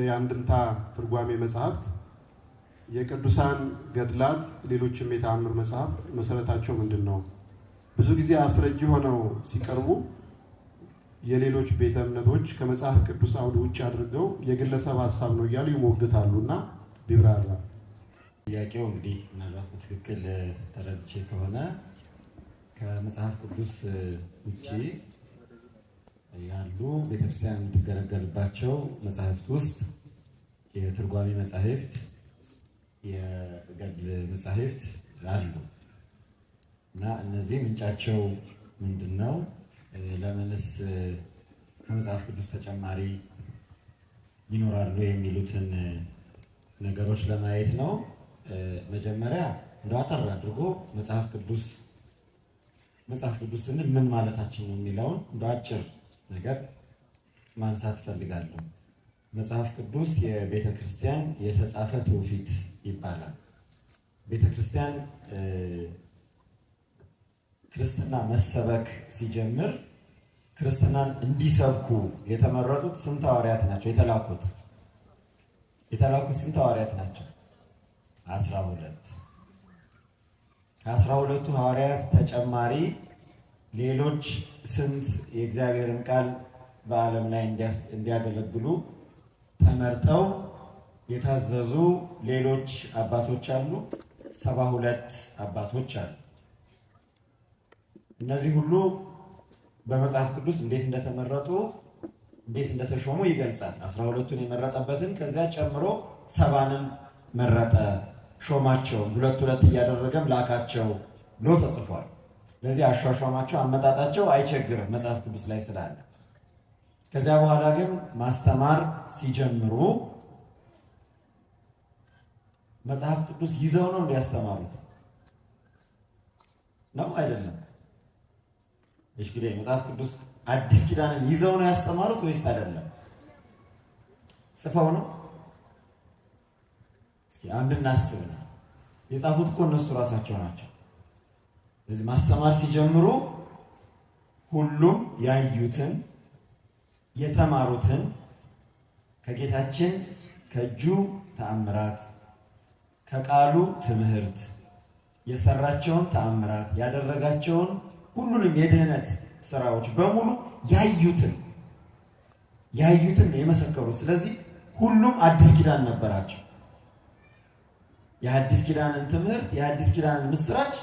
የአንድምታ ትርጓሜ መጽሐፍት የቅዱሳን ገድላት ሌሎችም የተአምር መጽሐፍት መሰረታቸው ምንድነው? ብዙ ጊዜ አስረጅ ሆነው ሲቀርቡ የሌሎች ቤተ እምነቶች ከመጽሐፍ ቅዱስ አውድ ውጭ አድርገው የግለሰብ ሐሳብ ነው እያሉ ይሞግታሉና ቢብራራ። ጥያቄው እንግዲህ ምናልባት በትክክል ተረድቼ ከሆነ ከመጽሐፍ ቅዱስ ውጪ ያሉ ቤተክርስቲያን የምትገለገልባቸው መጽሐፍት ውስጥ የትርጓሜ መጽሐፍት፣ የገድል መጽሐፍት አሉ እና እነዚህ ምንጫቸው ምንድነው? ለምንስ ከመጽሐፍ ቅዱስ ተጨማሪ ይኖራሉ የሚሉትን ነገሮች ለማየት ነው። መጀመሪያ እንደው አጠር አድርጎ መጽሐፍ ቅዱስ ስንል ምን ማለታችን ነው የሚለውን እንደው አጭር ነገር ማንሳት ፈልጋለሁ። መጽሐፍ ቅዱስ የቤተ ክርስቲያን የተጻፈ ትውፊት ይባላል። ቤተ ክርስቲያን ክርስትና መሰበክ ሲጀምር ክርስትናን እንዲሰብኩ የተመረጡት ስንት ሐዋርያት ናቸው? የተላኩት ስንት ሐዋርያት ናቸው? 12። ከ12ቱ ሐዋርያት ተጨማሪ ሌሎች ስንት የእግዚአብሔርን ቃል በዓለም ላይ እንዲያገለግሉ ተመርጠው የታዘዙ ሌሎች አባቶች አሉ? 72 አባቶች አሉ። እነዚህ ሁሉ በመጽሐፍ ቅዱስ እንዴት እንደተመረጡ እንዴት እንደተሾሙ ይገልጻል። 12ቱን የመረጠበትን ከዚያ ጨምሮ 70ንም መረጠ፣ ሾማቸው፣ ሁለት ሁለት እያደረገም ላካቸው ብሎ ተጽፏል። ለዚህ አሿሿማቸው አመጣጣቸው አይቸግርም መጽሐፍ ቅዱስ ላይ ስላለ። ከዚያ በኋላ ግን ማስተማር ሲጀምሩ መጽሐፍ ቅዱስ ይዘው ነው እንዲያስተማሩት ነው አይደለም? እሺ ግዴ መጽሐፍ ቅዱስ አዲስ ኪዳንን ይዘው ነው ያስተማሩት ወይስ አይደለም? ጽፈው ነው? እስኪ አንድ እናስብ። የጻፉት እኮ እነሱ ራሳቸው ናቸው። ስለዚህ ማስተማር ሲጀምሩ ሁሉም ያዩትን የተማሩትን ከጌታችን ከእጁ ተአምራት ከቃሉ ትምህርት የሰራቸውን ተአምራት ያደረጋቸውን ሁሉንም የድህነት ስራዎች በሙሉ ያዩትን የመሰከሩት። ስለዚህ ሁሉም አዲስ ኪዳን ነበራቸው። የአዲስ ኪዳንን ትምህርት የአዲስ ኪዳንን ምስራች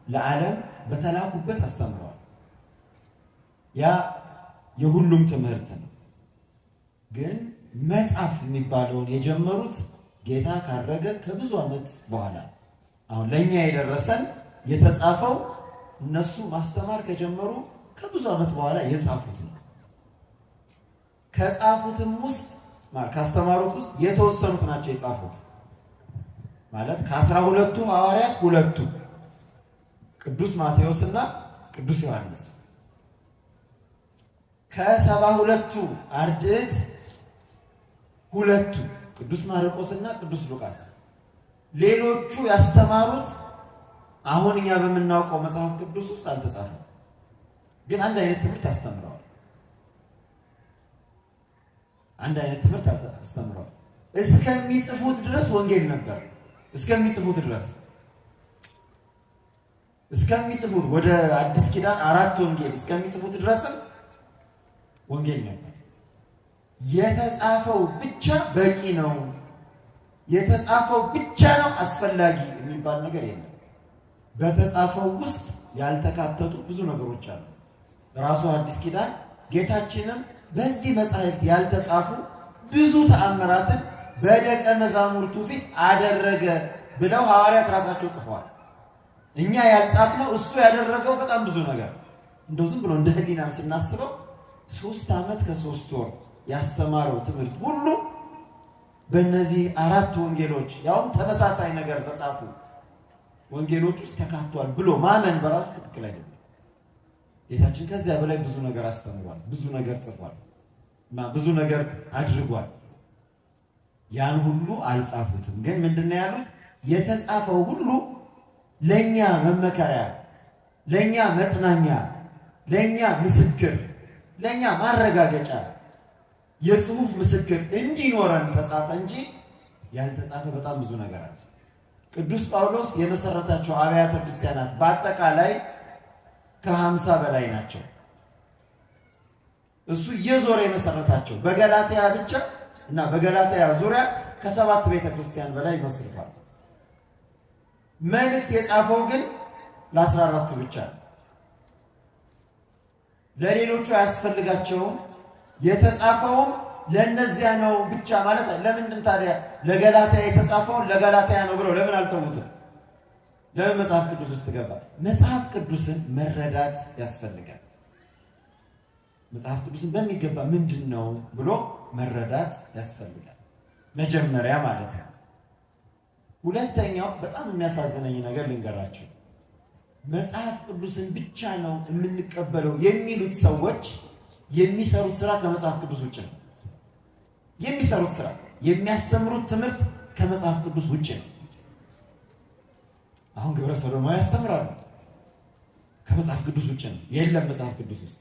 ለዓለም በተላኩበት አስተምረዋል። ያ የሁሉም ትምህርት ነው። ግን መጽሐፍ የሚባለውን የጀመሩት ጌታ ካረገ ከብዙ ዓመት በኋላ አሁን ለኛ የደረሰን የተጻፈው እነሱ ማስተማር ከጀመሩ ከብዙ ዓመት በኋላ የጻፉት ነው። ከጻፉትም ውስጥ ካስተማሩት ውስጥ የተወሰኑት ናቸው የጻፉት። ማለት ከ12ቱ ሐዋርያት ሁለቱ ቅዱስ ማቴዎስና ቅዱስ ዮሐንስ፣ ከ72ቱ አርድእት ሁለቱ ቅዱስ ማርቆስና ቅዱስ ሉቃስ። ሌሎቹ ያስተማሩት አሁን እኛ በምናውቀው መጽሐፍ ቅዱስ ውስጥ አልተጻፈም። ግን አንድ አይነት ትምህርት አስተምረዋል። እስከሚጽፉት ድረስ ወንጌል ነበር። እስከሚጽፉት ወደ አዲስ ኪዳን 4 ወንጌል እስከሚጽፉት ድረስም ወንጌል ነበር። የተጻፈው ብቻ በቂ ነው፣ የተጻፈው ብቻ ነው አስፈላጊ የሚባል ነገር የለም። በተጻፈው ውስጥ ያልተካተቱ ብዙ ነገሮች አሉ። ራሱ አዲስ ኪዳን ጌታችንም በዚህ መጽሐፍት ያልተጻፉ ብዙ ተአምራትን በደቀ መዛሙርቱ ፊት አደረገ ብለው ሐዋርያት ራሳቸው ጽፈዋል። እኛ ያልጻፍነው እሱ ያደረገው በጣም ብዙ ነገር እንደው ዝም ብሎ እንደ ህሊናም ስናስበው 3 ዓመት ከ3 ወር ያስተማረው ትምህርት ሁሉ በእነዚህ 4 ወንጌሎች ያውም ተመሳሳይ ነገር በጻፉ ወንጌሎች ውስጥ ተካቷል ብሎ ማመን በራሱ ትክክል አይደለም። ጌታችን ከዚያ በላይ ብዙ ነገር አስተምሯል፣ ብዙ ነገር ጽፏል እና ብዙ ነገር አድርጓል። ያን ሁሉ አልጻፉትም። ግን ምንድነው ያሉት? የተጻፈው ሁሉ ለኛ መመከሪያ፣ ለኛ መጽናኛ፣ ለኛ ምስክር፣ ለኛ ማረጋገጫ የጽሑፍ ምስክር እንዲኖረን ተጻፈ እንጂ ያልተጻፈ በጣም ብዙ ነገር አለ። ቅዱስ ጳውሎስ የመሰረታቸው አብያተ ክርስቲያናት በአጠቃላይ ከ50 በላይ ናቸው። እሱ እየዞረ የመሰረታቸው በገላትያ ብቻ እና በገላትያ ዙሪያ ከ7 ቤተ ክርስቲያን በላይ ይመስርታል። መልእክት የጻፈው ግን ለ14ቱ ብቻ ነው። ለሌሎቹ አያስፈልጋቸውም። የተጻፈውም ለነዚያ ነው ብቻ ማለት ለምንድን ታዲያ ለገላትያ የተጻፈውን ለገላትያ ነው ብለው ለምን አልተውትም? ለምን መጽሐፍ ቅዱስ ውስጥ ገባ? መጽሐፍ ቅዱስን መረዳት ያስፈልጋል። መጽሐፍ ቅዱስን በሚገባ ምንድነው ብሎ መረዳት ያስፈልጋል መጀመሪያ ማለት ነው። ሁለተኛው በጣም የሚያሳዝነኝ ነገር ልንገራችሁ። መጽሐፍ ቅዱስን ብቻ ነው የምንቀበለው የሚሉት ሰዎች የሚሰሩት ስራ ከመጽሐፍ ቅዱስ ውጭ ነው። የሚሰሩት ስራ የሚያስተምሩት ትምህርት ከመጽሐፍ ቅዱስ ውጭ ነው። አሁን ግብረ ሰዶማዊ ያስተምራሉ፣ ከመጽሐፍ ቅዱስ ውጭ ነው። የለም መጽሐፍ ቅዱስ ውስጥ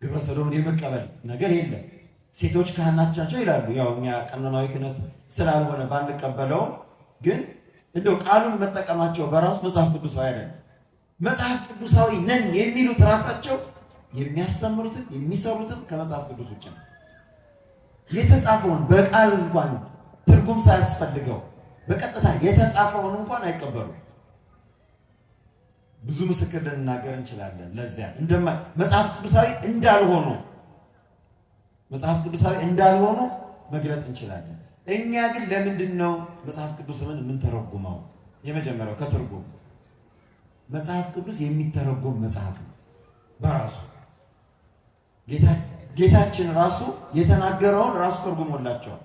ግብረ ሰዶምን የመቀበል ነገር የለም። ሴቶች ካህናት ናቸው ይላሉ። ያው እኛ ቀኖናዊ ክህነት ስላልሆነ ባንቀበለው፣ ግን እንደው ቃሉን መጠቀማቸው በራሱ መጽሐፍ ቅዱሳዊ አይደለም። መጽሐፍ ቅዱሳዊ ነን የሚሉት ራሳቸው የሚያስተምሩትን የሚሰሩትን ከመጽሐፍ ቅዱስ ውጭ ነው። የተጻፈውን በቃል እንኳን ትርጉም ሳያስፈልገው በቀጥታ የተጻፈውን እንኳን አይቀበሉም። ብዙ ምስክር ልንናገር እንችላለን። ለዚያ መጽሐፍ ቅዱሳዊ እንዳልሆኑ መግለጽ እንችላለን። እኛ ግን ለምንድን ነው መጽሐፍ ቅዱስን የምንተረጉመው? የመጀመሪያው ከትርጉም መጽሐፍ ቅዱስ የሚተረጎም መጽሐፍ ነው በራሱ። ጌታችን ራሱ የተናገረውን ራሱ ተርጉሞላቸዋል።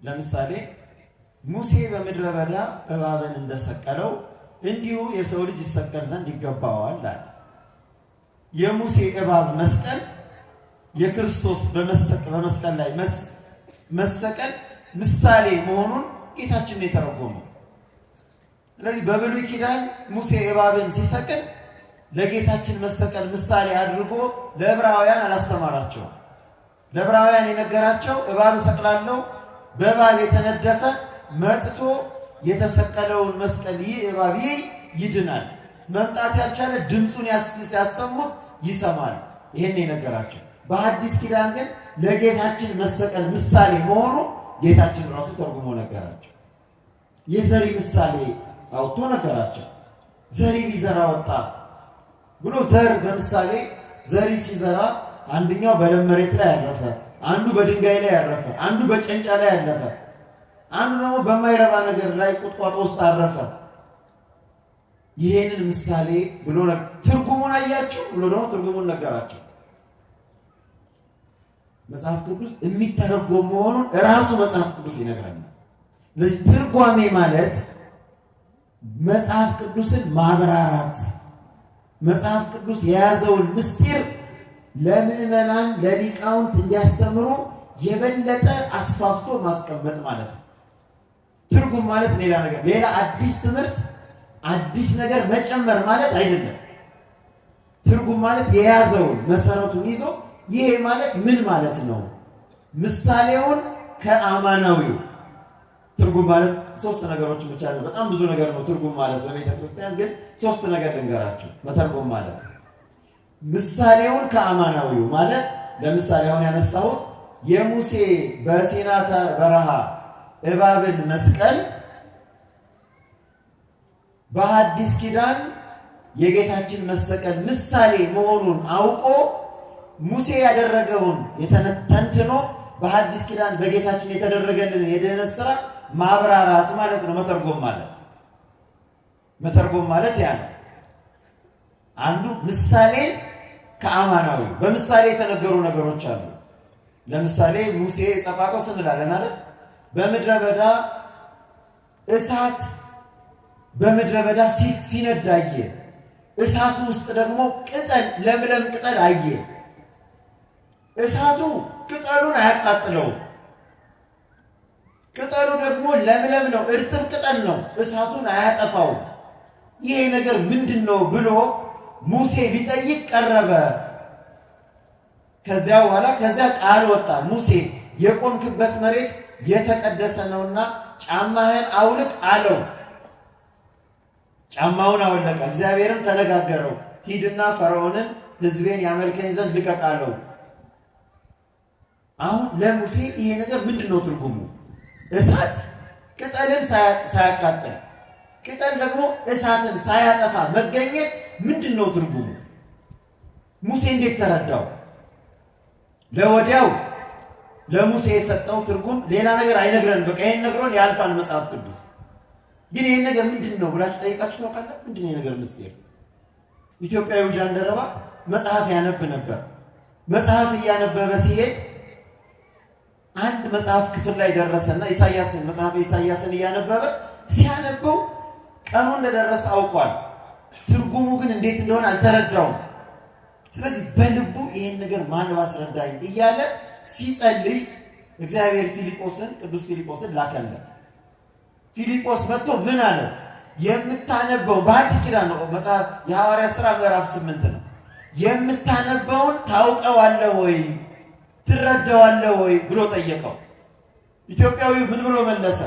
ለምሳሌ ሙሴ በምድረ በዳ እባብን እንደሰቀለው እንዲሁ የሰው ልጅ ይሰቀል ዘንድ ይገባዋል አለ። የሙሴ እባብ መስቀል የክርስቶስ በመስቀል ላይ መሰቀል ምሳሌ መሆኑን ጌታችን ነው የተረጎመው። ስለዚህ በብሉይ ኪዳን ሙሴ እባብን ሲሰቅል ለጌታችን መሰቀል ምሳሌ አድርጎ ለዕብራውያን አላስተማራቸው። ለዕብራውያን የነገራቸው እባብ ሰቅላለሁ፣ በእባብ የተነደፈ መጥቶ የተሰቀለውን መስቀል ይህ እባብ ይድናል፣ መምጣት ያልቻለ ድምፁን ሲያሰሙት ይሰማል። ይሄን የነገራቸው። በሐዲስ ኪዳን ግን ለጌታችን መሰቀል ምሳሌ መሆኑ ጌታችን ራሱ ተርጉሞ ነገራቸው። የዘሪ ምሳሌ አውጥቶ ነገራቸው። ዘሪ ሊዘራ ወጣ ብሎ ዘር በምሳሌ ዘሪ ሲዘራ አንደኛው በለም መሬት ላይ ያረፈ፣ አንዱ በድንጋይ ላይ ያረፈ፣ አንዱ በጨንጫ ላይ ያለፈ፣ አንዱ ደግሞ በማይረባ ነገር ላይ ቁጥቋጦ ውስጥ አረፈ። ይሄንን ምሳሌ ብሎ ትርጉሙን አያችሁ ብሎ ደግሞ ትርጉሙን ነገራቸው። መጽሐፍ ቅዱስ የሚተረጎም መሆኑን ራሱ መጽሐፍ ቅዱስ ይነግረናል። ስለዚህ ትርጓሜ ማለት መጽሐፍ ቅዱስን ማብራራት፣ መጽሐፍ ቅዱስ የያዘውን ምስጢር ለምዕመናን ለሊቃውንት እንዲያስተምሩ የበለጠ አስፋፍቶ ማስቀመጥ ማለት ነው። ትርጉም ማለት ሌላ ነገር፣ ሌላ አዲስ ትምህርት አዲስ ነገር መጨመር ማለት አይደለም። ትርጉም ማለት የያዘውን መሰረቱን ይዞ ይሄ ማለት ምን ማለት ነው? ምሳሌውን ከአማናዊው ትርጉም ማለት ሶስት ነገሮች ብቻ ነው። በጣም ብዙ ነገር ነው ትርጉም ማለት በቤተ ክርስቲያን፣ ግን ሶስት ነገር ልንገራችሁ። መተርጎም ማለት ምሳሌውን ከአማናዊው ማለት ለምሳሌ አሁን ያነሳሁት የሙሴ በሲና በረሃ እባብን መስቀል በሐዲስ ኪዳን የጌታችን መሰቀል ምሳሌ መሆኑን አውቆ ሙሴ ያደረገውን የተነተንትኖ በሐዲስ ኪዳን በጌታችን የተደረገልን የድህነት ሥራ ማብራራት ማለት ነው። መተርጎም ማለት ያ ነው። አንዱ ምሳሌ ከአማናዊ በምሳሌ የተነገሩ ነገሮች አሉ። ለምሳሌ ሙሴ ጸጳጦስ እንላለን አይደል? በምድረ በዳ እሳት በምድረ በዳ ሲነድ አየ። እሳቱ ውስጥ ደግሞ ቅጠል ለምለም ቅጠል አየ። እሳቱ ቅጠሉን አያቃጥለውም። ቅጠሉ ደግሞ ለምለም ነው፣ እርጥብ ቅጠል ነው፣ እሳቱን አያጠፋውም። ይሄ ነገር ምንድነው ብሎ ሙሴ ሊጠይቅ ቀረበ። ከዚያ በኋላ ከዚያ ቃል ወጣ፣ ሙሴ የቆምክበት መሬት የተቀደሰ ነውና ጫማህን አውልቅ አለው። ጫማውን አወለቀ። እግዚአብሔርም ተነጋገረው፣ ሂድና ፈርዖንን ሕዝቤን ያመልከኝ ዘንድ ልቀቅ አለው። አሁን ለሙሴ ይሄ ነገር ምንድነው ትርጉሙ? እሳት ቅጠልን ሳያቃጥል ቅጠል ደግሞ እሳትን ሳያጠፋ መገኘት ምንድነው ትርጉሙ? ሙሴ እንዴት ተረዳው? ለወዲያው ለሙሴ የሰጠው ትርጉም ሌላ ነገር አይነግረን። በቃ ይሄን ነግሮን ያልፋል መጽሐፍ ቅዱስ። ግን ይሄን ነገር ምንድነው ብላችሁ ጠይቃችሁ ታውቃላችሁ? ምንድነው ይሄ ነገር ምስጢር? ኢትዮጵያዊ ጃንደረባ መጽሐፍ ያነብ ነበር። መጽሐፍ እያነበበ ሲሄድ አንድ መጽሐፍ ክፍል ላይ ደረሰና መጽሐፍ ኢሳይያስን እያነበበ ሲያነበው ቀኑ እንደደረሰ አውቋል። ትርጉሙ ግን እንዴት እንደሆነ አልተረዳውም። ስለዚህ በልቡ ይሄን ነገር ማን ባስረዳኝ እያለ ሲጸልይ እግዚአብሔር ቅዱስ ፊልጶስን ላከለት። ፊልጶስ መጥቶ ምን አለው? የምታነበው በአዲስ ኪዳን ነው መጽሐፍ የሐዋርያት ሥራ ምዕራፍ 8 ነው። የምታነበውን ታውቀዋለህ ወይ ትረዳዋለህ ወይ ብሎ ጠየቀው። ኢትዮጵያዊው ምን ብሎ መለሰ?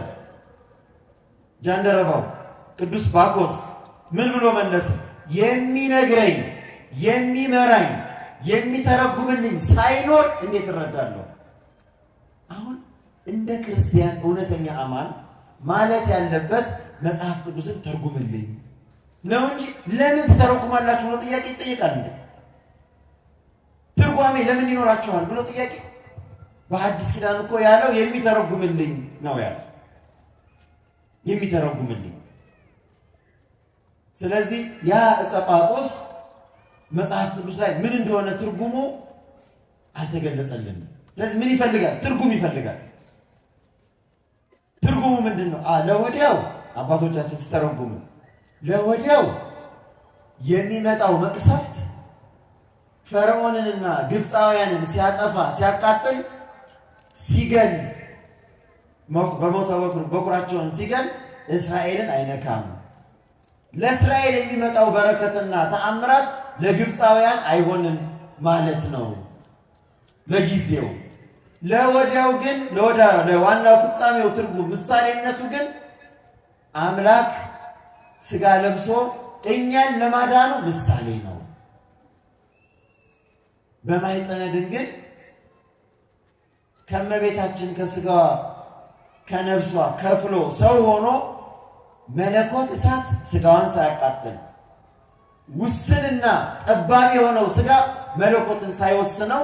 ጃንደረባው ቅዱስ ባኮስ ምን ብሎ መለሰ? የሚነግረኝ የሚመራኝ የሚተረጉምልኝ ሳይኖር እንዴት እረዳለሁ? አሁን እንደ ክርስቲያን እውነተኛ አማን ማለት ያለበት መጽሐፍ ቅዱስን ተርጉምልኝ ነው እንጂ ለምን ትተረጉማላችሁ ነው ጥያቄ ይጠይቃል። ትርጓሜ ለምን ይኖራችኋል ብሎ ጥያቄ በአዲስ ኪዳን እኮ ያለው የሚተረጉምልኝ ነው ያለው፣ የሚተረጉምልኝ። ስለዚህ ያ ዕፀጳጦስ መጽሐፍ ቅዱስ ላይ ምን እንደሆነ ትርጉሙ አልተገለጸልንም። ስለዚህ ምን ይፈልጋል? ትርጉም ይፈልጋል። ትርጉሙ ምንድነው? ለወዲያው አባቶቻችን ሲተረጉሙ ለወዲያው የሚመጣው መቅሰፍት ፈርዖንንና ግብፃውያንን ሲያጠፋ ሲያቃጥል ሲገል በሞተ በኩራቸውን ሲገል እስራኤልን አይነካም። ለእስራኤል የሚመጣው በረከትና ተአምራት ለግብፃውያን አይሆንም ማለት ነው ለጊዜው። ለወዲያው ግን ለዋናው ፍጻሜው ትርጉም ምሳሌነቱ ግን አምላክ ስጋ ለብሶ እኛን ለማዳኑ ምሳሌ ነው። በማኅፀነ ድንግል ከመቤታችን ከስጋዋ ከነፍሷ ከፍሎ ሰው ሆኖ መለኮት እሳት ስጋዋን ሳያቃጥል ውስንና ጠባብ የሆነው ስጋ መለኮትን ሳይወስነው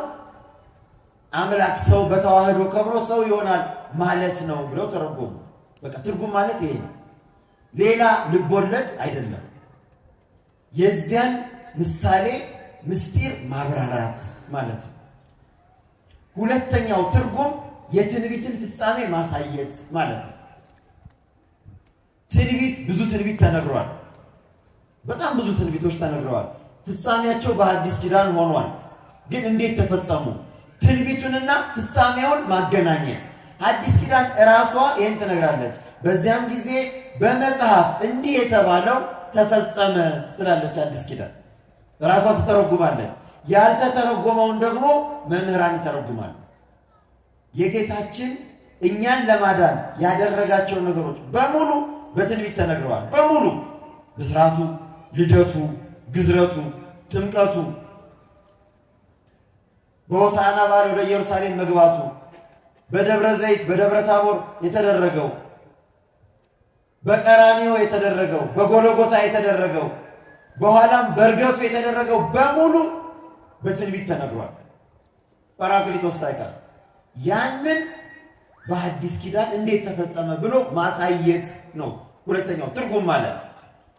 አምላክ ሰው በተዋህዶ ከብሮ ሰው ይሆናል ማለት ነው ብለው ተረጎሙ። በቃ ትርጉም ማለት ይሄ ነው፣ ሌላ ልቦለድ አይደለም። የዚያን ምሳሌ ምስጢር ማብራራት ማለት ነው። ሁለተኛው ትርጉም የትንቢትን ፍጻሜ ማሳየት ማለት ነው። ብዙ ትንቢት ተነግሯል። በጣም ብዙ ትንቢቶች ተነግረዋል። ፍጻሜያቸው በአዲስ ኪዳን ሆኗል። ግን እንዴት ተፈጸሙ? ትንቢቱንና ፍጻሜውን ማገናኘት። አዲስ ኪዳን እራሷ ይህን ትነግራለች። በዚያም ጊዜ በመጽሐፍ እንዲህ የተባለው ተፈጸመ ትላለች። አዲስ ኪዳን እራሷ ትተረጉማለች። ያልተተረጎመውን ደግሞ መምህራን ይተረጉማል። የጌታችን እኛን ለማዳን ያደረጋቸው ነገሮች በሙሉ በትንቢት ተነግረዋል። በሙሉ ብስራቱ፣ ልደቱ፣ ግዝረቱ፣ ጥምቀቱ፣ በሆሳዕና በዓል ወደ ኢየሩሳሌም መግባቱ፣ በደብረ ዘይት በደብረ ታቦር የተደረገው፣ በቀራንዮ የተደረገው፣ በጎልጎታ የተደረገው፣ በኋላም በእርገቱ የተደረገው በሙሉ በትንቢት ተነግሯል። ጰራቅሊጦስ ሳይቀር ያንን በአዲስ ኪዳን እንዴት ተፈጸመ ብሎ ማሳየት ነው። ሁለተኛው ትርጉም ማለት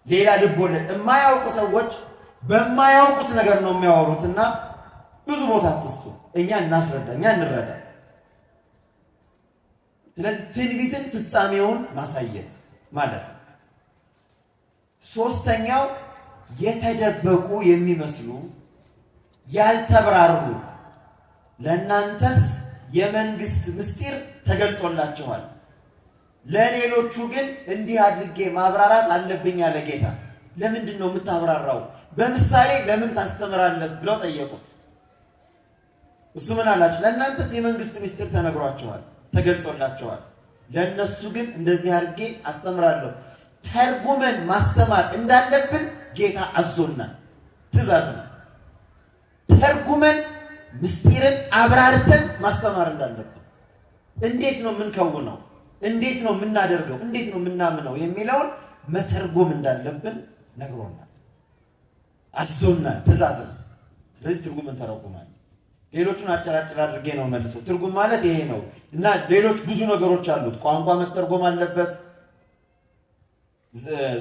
ሌላ ልቦለድ የማያውቁ ሰዎች በማያውቁት ነገር ነው የሚያወሩትና ብዙ ቦታ አትስጡ። እኛ እናስረዳ፣ እኛ እንረዳ። ስለዚህ ትንቢትን ፍጻሜውን ማሳየት ማለት ነው። ሶስተኛው የተደበቁ የሚመስሉ ያልተብራሩ ለእናንተስ የመንግስት ምስጢር ተገልጾላችኋል፣ ለሌሎቹ ግን እንዲህ አድርጌ ማብራራት አለብኝ አለ ጌታ። ለምንድን ነው የምታብራራው? በምሳሌ ለምን ታስተምራለህ ብለው ጠየቁት። እሱ ምን አላችሁ? ለእናንተስ የመንግስት ምስጢር ተነግሯቸዋል፣ ተገልጾላቸዋል። ለእነሱ ግን እንደዚህ አድርጌ አስተምራለሁ። ተርጉመን ማስተማር እንዳለብን ጌታ አዞናል፣ ትእዛዝ ነው። ተርጉመን ምስጢርን አብራርተን ማስተማር እንዳለብን፣ እንዴት ነው የምንከውነው፣ እንዴት ነው የምናደርገው፣ እንዴት ነው የምናምነው የሚለውን መተርጎም እንዳለብን ነግሮናል፣ አዞናል፣ ትእዛዝ ነው። ስለዚህ ትርጉምን ተረጉማል። ሌሎቹን አጭራጭር አድርጌ ነው መልሰው። ትርጉም ማለት ይሄ ነው እና ሌሎች ብዙ ነገሮች አሉት። ቋንቋ መተርጎም አለበት፣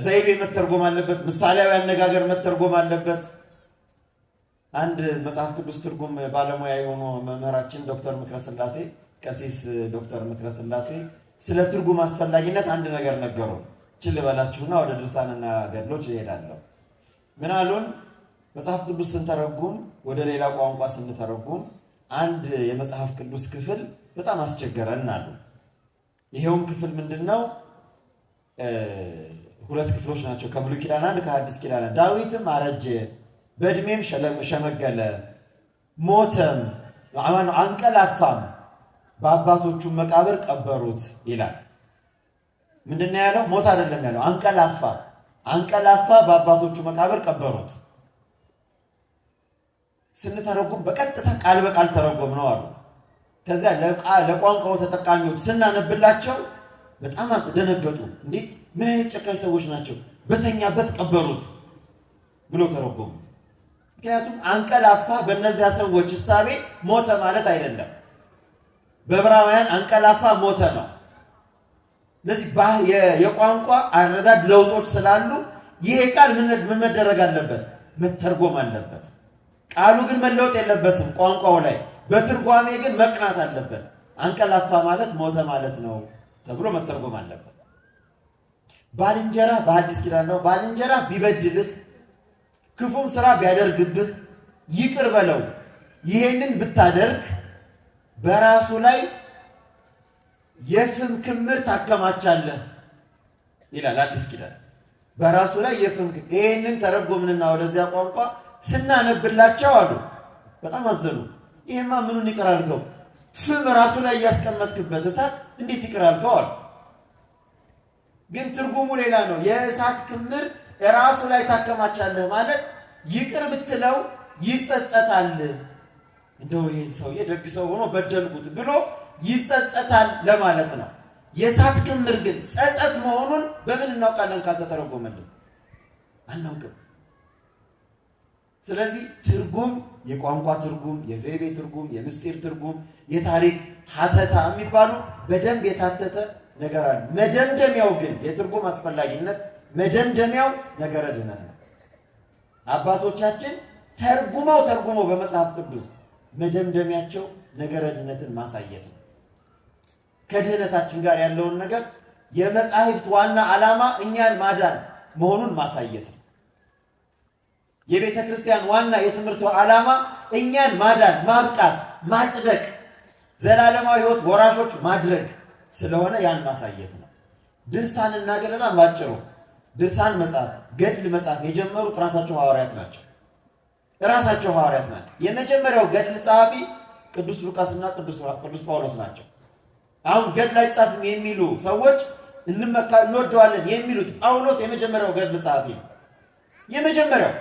ዘይቤ መተርጎም አለበት፣ ምሳሌያዊ አነጋገር መተርጎም አለበት። አንድ መጽሐፍ ቅዱስ ትርጉም ባለሙያ የሆኑ መምህራችን ዶክተር ምክረ ስላሴ ቀሲስ ዶክተር ምክረ ስላሴ ስለ ትርጉም አስፈላጊነት አንድ ነገር ነገሩ። ችል በላችሁና ወደ ድርሳንና ገድሎች ይሄዳለሁ። ምን አሉን? መጽሐፍ ቅዱስ ስንተረጉም ወደ ሌላ ቋንቋ ስንተረጉም አንድ የመጽሐፍ ቅዱስ ክፍል በጣም አስቸገረን አሉ። ይሄውም ክፍል ምንድነው? ሁለት ክፍሎች ናቸው። ከብሉይ ኪዳን አንድ፣ ከሐዲስ ኪዳን። ዳዊትም አረጀ፣ በእድሜም ሸመገለ፣ ሞተም፣ አንቀላፋም፣ በአባቶቹ መቃብር ቀበሩት ይላል። ምንድነው ያለው? ሞት አይደለም ያለው፣ አንቀላፋ። አንቀላፋ፣ በአባቶቹ መቃብር ቀበሩት። ስንተረጉም በቀጥታ ቃል በቃል ተረጎም ነው አሉ። ከዚያ ለቋንቋው ተጠቃሚዎች ስናነብላቸው በጣም ደነገጡ። እንዴ ምን አይነት ጨካኝ ሰዎች ናቸው፣ በተኛበት ቀበሩት ብሎ ተረጎሙ። ምክንያቱም አንቀላፋ በእነዚያ ሰዎች እሳቤ ሞተ ማለት አይደለም። በዕብራውያን አንቀላፋ ሞተ ነው። ስለዚህ የቋንቋ አረዳድ ለውጦች ስላሉ ይሄ ቃል ምን መደረግ አለበት? መተርጎም አለበት። ቃሉ ግን መለወጥ የለበትም። ቋንቋው ላይ በትርጓሜ ግን መቅናት አለበት። አንቀላፋ ማለት ሞተ ማለት ነው ተብሎ መተርጎም አለበት። ባልንጀራ በሐዲስ ኪዳን ነው። ባልንጀራ ቢበድልህ ክፉም ስራ ቢያደርግብህ ይቅር በለው፣ ይሄንን ብታደርግ በራሱ ላይ የፍም ክምር ታከማቻለህ ይላል አዲስ ኪዳን። በራሱ ላይ የፍም ክምር። ይሄንን ተረጎምንና ወደዚያ ቋንቋ ስናነብላቸው አሉ በጣም አዘኑ። ይሄማ ምኑን ይቅር አልከው? ፍም ራሱ ላይ ያስቀመጥክበት እሳት እንዴት ይቅር አልከው አሉ። ግን ትርጉሙ ሌላ ነው። የእሳት ክምር ራሱ ላይ ታከማቻለህ ማለት ይቅር ብትለው ይጸጸታል። እንደው ይሄ ሰውዬ ደግ ሰው ሆኖ በደልኩት ብሎ ይጸጸታል ለማለት ነው። የእሳት ክምር ግን ጸጸት መሆኑን በምን እናውቃለን? ካልተተረጎመልን አናውቅም። ስለዚህ ትርጉም፣ የቋንቋ ትርጉም፣ የዘይቤ ትርጉም፣ የምስጢር ትርጉም፣ የታሪክ ሀተታ የሚባሉ በደንብ የታተተ ነገር አለ። መደምደሚያው ግን የትርጉም አስፈላጊነት መደምደሚያው ነገረ ድህነት ነው። አባቶቻችን ተርጉመው በመጽሐፍ ቅዱስ መደምደሚያቸው ነገረ ድህነትን ማሳየት ነው። ከድህነታችን ጋር ያለውን ነገር የመጻሕፍት ዋና ዓላማ እኛን ማዳን መሆኑን ማሳየት ነው። የቤተ ክርስቲያን ዋና የትምህርቱ ዓላማ እኛን ማዳን፣ ማብቃት፣ ማጽደቅ፣ ዘላለማዊ ሕይወት ወራሾች ማድረግ ስለሆነ ያን ማሳየት ነው። ድርሳንና ገድል ባጭሩ ድርሳን መጽሐፍ፣ ገድል መጽሐፍ የጀመሩት ራሳቸው ሐዋርያት ናቸው። የመጀመሪያው ገድል ጸሐፊ ቅዱስ ሉቃስና ቅዱስ ጳውሎስ ናቸው። አሁን ገድል አይጻፍም የሚሉ ሰዎች እንወደዋለን የሚሉት ጳውሎስ የመጀመሪያው ገድል ጸሐፊ ነው። የመጀመሪያው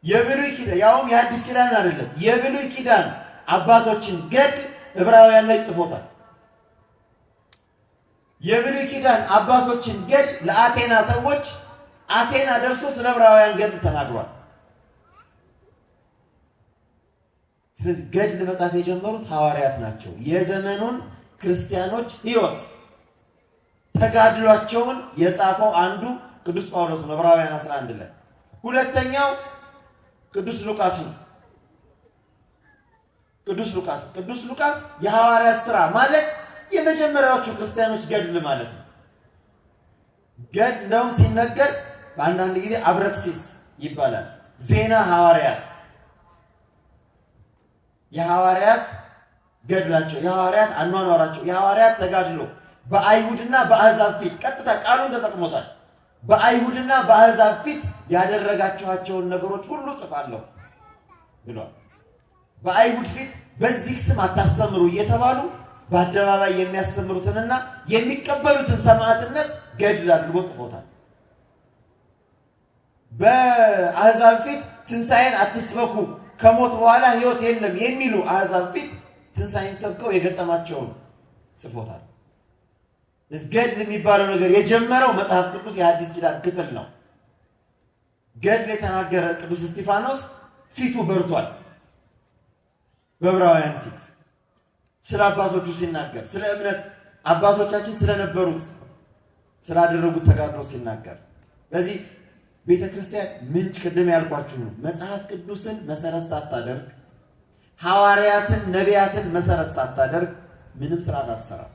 የብሉይ ኪዳን ያውም የሐዲስ ኪዳንን አይደለም፣ የብሉይ ኪዳን አባቶችን ገድል ዕብራውያን ላይ ጽፎታል። የብሉይ ኪዳን አባቶችን ገድል ለአቴና ሰዎች አቴና ደርሶ ስለ ዕብራውያን ገድል ተናግሯል። ስለዚህ ገድል መጽሐፍ የጀመሩት ሐዋርያት ናቸው። የዘመኑን ክርስቲያኖች ሕይወት ተጋድሏቸውን የጻፈው አንዱ ቅዱስ ጳውሎስ ነው ዕብራውያን 11 ላይ። ሁለተኛው ቅዱስ ሉቃስ ነው። ቅዱስ ሉቃስ የሐዋርያት ሥራ ማለት የመጀመሪያዎቹ ክርስቲያኖች ገድል ማለት ነው። ገድል እንደውም ሲነገር በአንዳንድ ጊዜ አብረክሲስ ይባላል። ዜና ሐዋርያት፣ የሐዋርያት ገድላቸው፣ የሐዋርያት አኗኗራቸው፣ የሐዋርያት ተጋድሎ በአይሁድና በአሕዛብ ፊት ቀጥታ ቃሉን ተጠቅሞታል። በአይሁድና በአሕዛብ ፊት ያደረጋቸዋቸውን ነገሮች ሁሉ ጽፋለሁ ብሏል። በአይሁድ ፊት በዚህ ስም አታስተምሩ እየተባሉ በአደባባይ የሚያስተምሩትንና የሚቀበሉትን ሰማዕትነት ገድል አድርጎ ጽፎታል። በአሕዛብ ፊት ትንሣኤን አትስበኩ ከሞት በኋላ ሕይወት የለም የሚሉ አሕዛብ ፊት ትንሣኤን ሰብከው የገጠማቸውን ጽፎታል። ገድል የሚባለው ነገር የጀመረው መጽሐፍ ቅዱስ የአዲስ ኪዳን ክፍል ነው። ገድል የተናገረ ቅዱስ እስጢፋኖስ ፊቱ በርቷል። በዕብራውያን ፊት ስለ አባቶቹ ሲናገር፣ ስለ እምነት አባቶቻችን ስለነበሩት ስላደረጉት ተጋድሎ ሲናገር፣ ስለዚህ ቤተ ክርስቲያን ምንጭ ቅድም ያልኳችሁ ነው። መጽሐፍ ቅዱስን መሰረት ሳታደርግ ሐዋርያትን ነቢያትን መሰረት ሳታደርግ ምንም ስርዓት አትሰራም።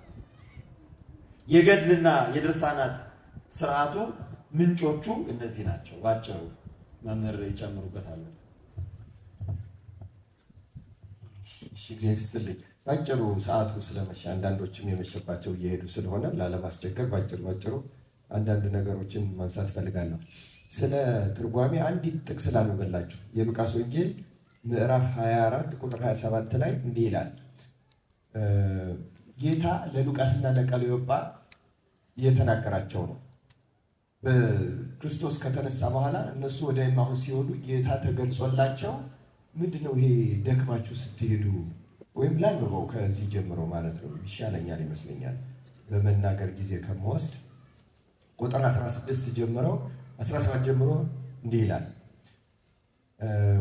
የገድልና የድርሳናት ስርዓቱ ምንጮቹ እነዚህ ናቸው። ባጭሩ መምህር ይጨምሩበታል። እሺ እግዚአብሔር ይስጥልኝ። ባጭሩ ሰዓቱ ስለመሸ አንዳንዶችም የመሸባቸው እየሄዱ ስለሆነ ላለማስቸገር ባጭሩ አንዳንድ ነገሮችን ማንሳት ፈልጋለሁ። ስለ ትርጓሜ አንዲት ጥቅስ ላንብብላችሁ። የሉቃስ ወንጌል ምዕራፍ 24 ቁጥር 27 ላይ እንዲህ ይላል። ጌታ ለሉቃስና ለቀለዮጳ የተናገራቸው ነው። በክርስቶስ ከተነሳ በኋላ እነሱ ወደ ኤማሁስ ሲሄዱ ጌታ ተገልጾላቸው ምንድነው ይሄ ደክማችሁ ስትሄዱ፣ ወይም ላንብበው ከዚህ ጀምሮ ማለት ነው ይሻለኛል ይመስለኛል በመናገር ጊዜ ከመወስድ። ቁጥር 16 ጀምሮ 17 ጀምሮ እንዲህ ይላል